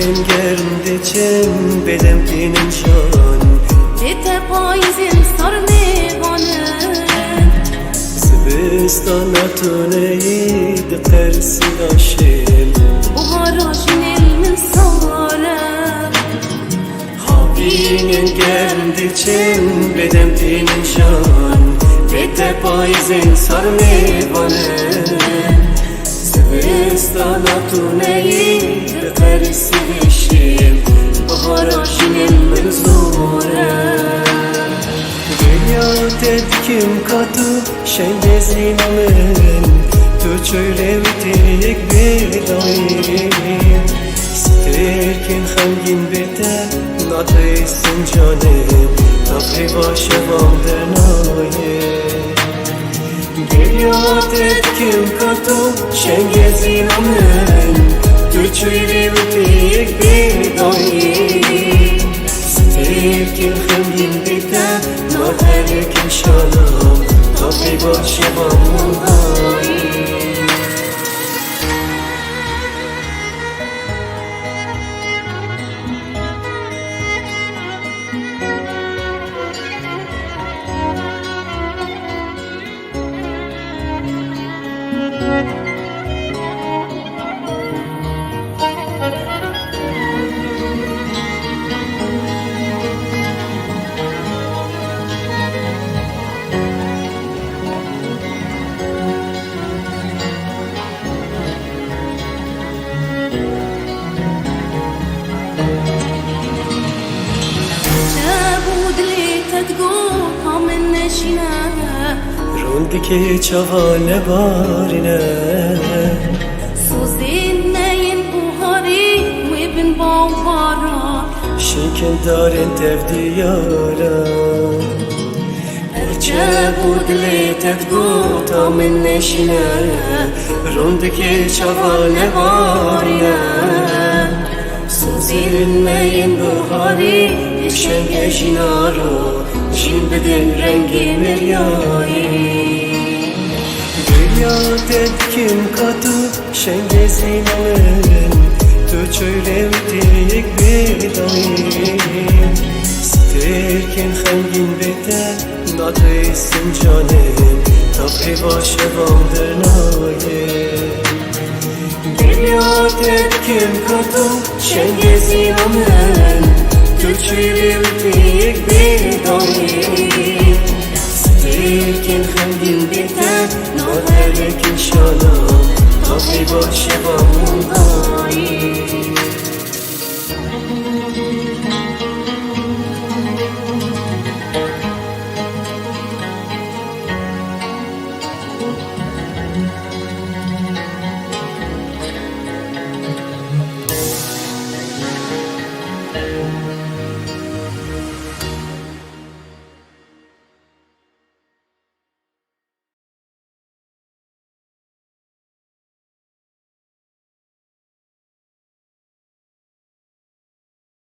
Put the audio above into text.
گرم دچم بدم تینشان بته پاییزم سر میوانه زبستان نتونه اید قرصی داشتم بهاراشین من ساره هاوین گرم دچم بدم تینشان بته پاییزم سر میوانه زبستان نتونه اید قرصی داشتم بهاراشین من ساره Geliyordet kim katı şengezin alın Tu çöylevitik bir dayım Sterkin hangin bete Natayısın canım Tafri başı vamdenayım Geliyordet kim katı şengezin alın Tu çöylevitik bir dayım Sterkin hangin bete ناترک شالم تا پی باشه با موهایی روندکی چوال بارینه سوزین نین بوهاری ویبن باوارا شیکن دارن تف دیارا ارچه بودلی تفگو تا من نشینه روندکی چوال بارینه سوزین نین بوهاری شنگ جینارو جین بدن رنگی مریایی Geliyordet kim katı şengezin alın Tu çöylevitik bir dayım Sterkin hangin bete Natayısın canım Tafri başı vamdenayım Geliyordet kim katı şengezin alın Tu çöylevitik bir dayım Sterkin hangin bete ناترک شالم تا پی باشه با موهایی